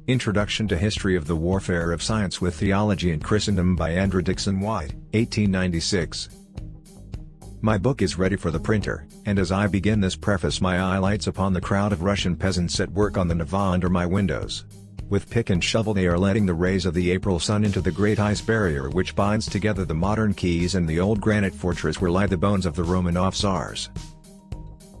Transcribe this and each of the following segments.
Introduction to History of the Warfare of Science with Theology in Christendom by Andrew Dickson White, 1896. My book is ready for the printer, and as I begin this preface my eye lights upon the crowd of Russian peasants at work on the Neva under my windows. With pick and shovel they are letting the rays of the April sun into the great ice barrier which binds together the modern quays and the old granite fortress where lie the bones of the Romanov Tsars.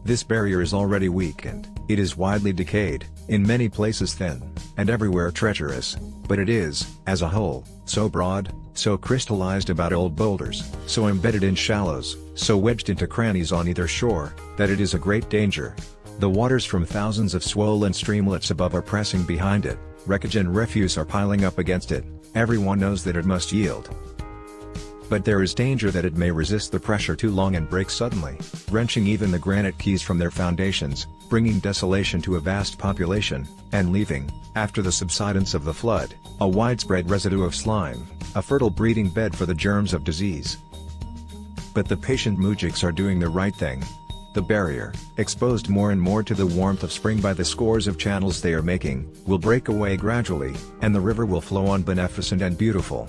This barrier is already weakened, it is widely decayed, in many places thin, and everywhere treacherous, but it is, as a whole, so broad, so crystallized about old boulders, so embedded in shallows, so wedged into crannies on either shore, that it is a great danger. The waters from thousands of swollen streamlets above are pressing behind it, wreckage and refuse are piling up against it, everyone knows that it must yield. But there is danger that it may resist the pressure too long and break suddenly, wrenching even the granite quays from their foundations, bringing desolation to a vast population, and leaving, after the subsidence of the flood, a widespread residue of slime, a fertile breeding bed for the germs of disease. But the patient mujiks are doing the right thing. The barrier, exposed more and more to the warmth of spring by the scores of channels they are making, will break away gradually, and the river will flow on beneficent and beautiful.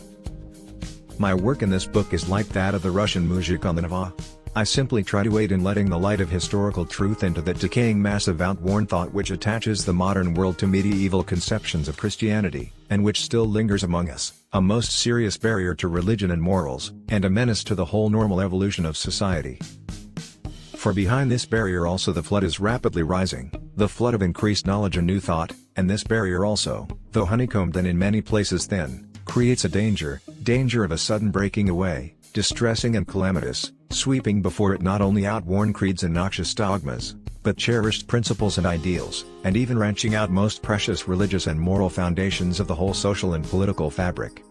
My work in this book is like that of the Russian mujik on the Neva. I simply try to aid in letting the light of historical truth into that decaying mass of outworn thought which attaches the modern world to medieval conceptions of Christianity, and which still lingers among us, a most serious barrier to religion and morals, and a menace to the whole normal evolution of society. For behind this barrier also the flood is rapidly rising, the flood of increased knowledge and new thought, and this barrier also, though honeycombed and in many places thin, creates a danger of a sudden breaking away, distressing and calamitous, sweeping before it not only outworn creeds and noxious dogmas, but cherished principles and ideals, and even wrenching out most precious religious and moral foundations of the whole social and political fabric.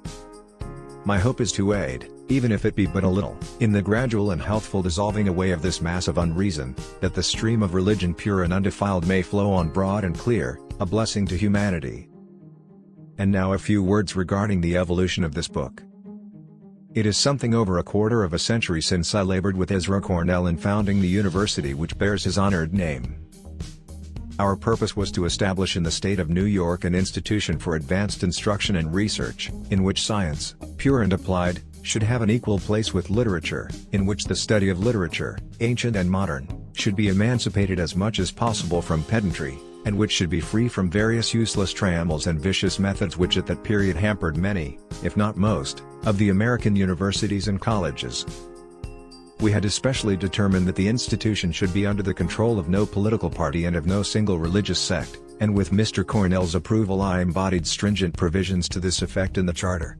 My hope is to aid, even if it be but a little, in the gradual and healthful dissolving away of this mass of unreason, that the stream of religion pure and undefiled may flow on broad and clear, a blessing to humanity. And now a few words regarding the evolution of this book. It is something over a quarter of a century since I labored with Ezra Cornell in founding the university which bears his honored name. Our purpose was to establish in the state of New York an institution for advanced instruction and research, in which science, pure and applied, should have an equal place with literature, in which the study of literature, ancient and modern, should be emancipated as much as possible from pedantry, and which should be free from various useless trammels and vicious methods which at that period hampered many, if not most, of the American universities and colleges. We had especially determined that the institution should be under the control of no political party and of no single religious sect, and with Mr. Cornell's approval I embodied stringent provisions to this effect in the charter.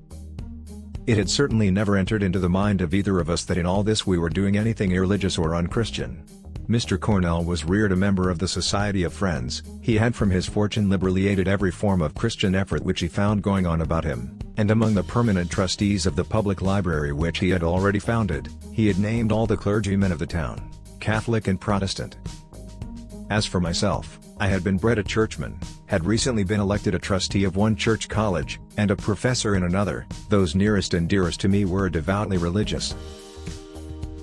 It had certainly never entered into the mind of either of us that in all this we were doing anything irreligious or unchristian. Mr. Cornell was reared a member of the Society of Friends, he had from his fortune liberally aided every form of Christian effort which he found going on about him, and among the permanent trustees of the public library which he had already founded, he had named all the clergymen of the town, Catholic and Protestant. As for myself, I had been bred a churchman, had recently been elected a trustee of one church college, and a professor in another. Those nearest and dearest to me were devoutly religious.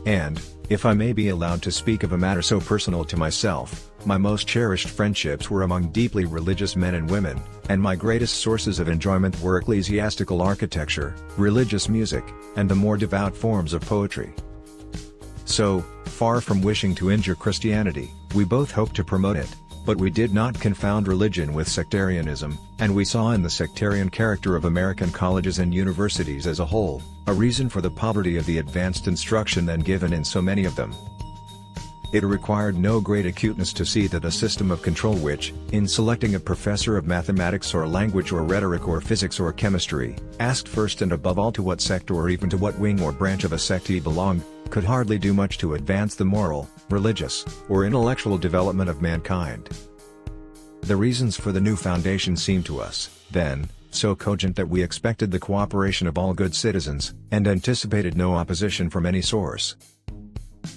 And, if I may be allowed to speak of a matter so personal to myself, my most cherished friendships were among deeply religious men and women, and my greatest sources of enjoyment were ecclesiastical architecture, religious music, and the more devout forms of poetry. So, far from wishing to injure Christianity, we both hoped to promote it, but we did not confound religion with sectarianism, and we saw in the sectarian character of American colleges and universities as a whole, a reason for the poverty of the advanced instruction then given in so many of them. It required no great acuteness to see that a system of control which, in selecting a professor of mathematics or language or rhetoric or physics or chemistry, asked first and above all to what sect or even to what wing or branch of a sect he belonged, could hardly do much to advance the moral, religious, or intellectual development of mankind. The reasons for the new foundation seemed to us, then, so cogent that we expected the cooperation of all good citizens, and anticipated no opposition from any source.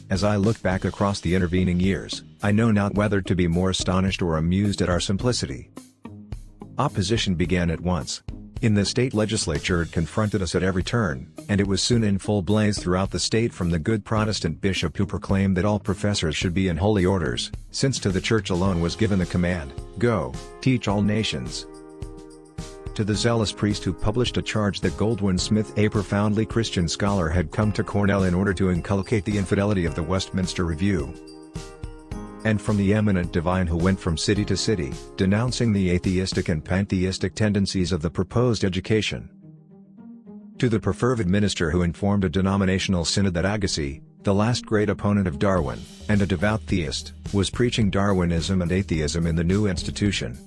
As I look back across the intervening years, I know not whether to be more astonished or amused at our simplicity. Opposition began at once. In the state legislature it confronted us at every turn, and it was soon in full blaze throughout the state from the good Protestant bishop who proclaimed that all professors should be in holy orders, since to the church alone was given the command, "Go, teach all nations." to the zealous priest who published a charge that Goldwin Smith, a profoundly Christian scholar, had come to Cornell in order to inculcate the infidelity of the Westminster Review. And from the eminent divine who went from city to city, denouncing the atheistic and pantheistic tendencies of the proposed education. To the perfervid minister who informed a denominational synod that Agassiz, the last great opponent of Darwin, and a devout theist, was preaching Darwinism and atheism in the new institution.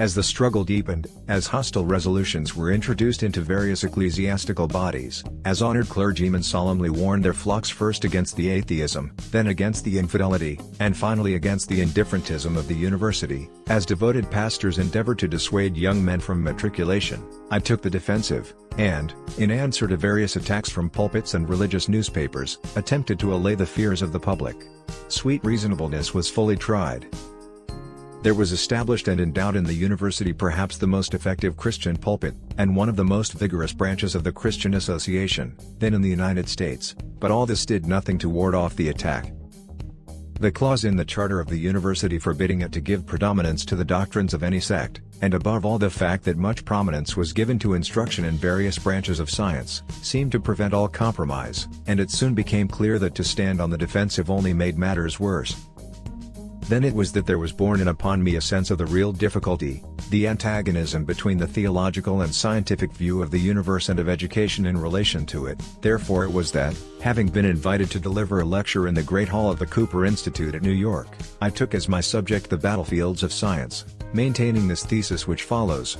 As the struggle deepened, as hostile resolutions were introduced into various ecclesiastical bodies, as honored clergymen solemnly warned their flocks first against the atheism, then against the infidelity, and finally against the indifferentism of the university, as devoted pastors endeavored to dissuade young men from matriculation, I took the defensive, and, in answer to various attacks from pulpits and religious newspapers, attempted to allay the fears of the public. Sweet reasonableness was fully tried. There was established and endowed in the university perhaps the most effective Christian pulpit, and one of the most vigorous branches of the Christian Association, then in the United States, but all this did nothing to ward off the attack. The clause in the charter of the university forbidding it to give predominance to the doctrines of any sect, and above all the fact that much prominence was given to instruction in various branches of science, seemed to prevent all compromise, and it soon became clear that to stand on the defensive only made matters worse. Then it was that there was borne in upon me a sense of the real difficulty, the antagonism between the theological and scientific view of the universe and of education in relation to it. Therefore it was that, having been invited to deliver a lecture in the Great Hall of the Cooper Institute at New York, I took as my subject the battlefields of science, maintaining this thesis which follows.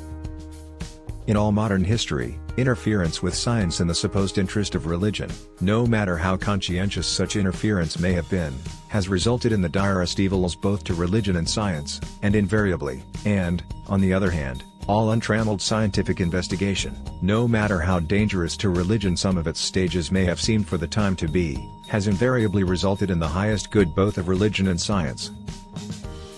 In all modern history, interference with science in the supposed interest of religion, no matter how conscientious such interference may have been, has resulted in the direst evils both to religion and science, and invariably, and, on the other hand, all untrammeled scientific investigation, no matter how dangerous to religion some of its stages may have seemed for the time to be, has invariably resulted in the highest good both of religion and science.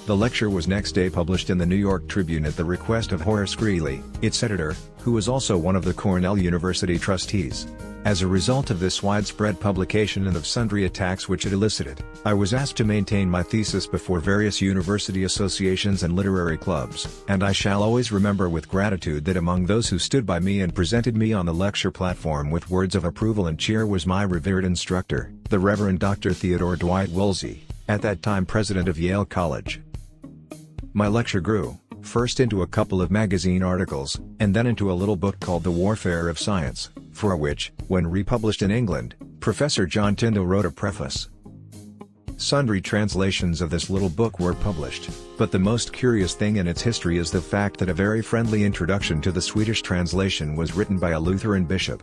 The lecture was next day published in the New York Tribune at the request of Horace Greeley, its editor, who was also one of the Cornell University trustees. As a result of this widespread publication and of sundry attacks which it elicited, I was asked to maintain my thesis before various university associations and literary clubs, and I shall always remember with gratitude that among those who stood by me and presented me on the lecture platform with words of approval and cheer was my revered instructor, the Reverend Dr. Theodore Dwight Woolsey, at that time president of Yale College. My lecture grew, first into a couple of magazine articles, and then into a little book called The Warfare of Science, for which, when republished in England, Professor John Tyndall wrote a preface. Sundry translations of this little book were published, but the most curious thing in its history is the fact that a very friendly introduction to the Swedish translation was written by a Lutheran bishop,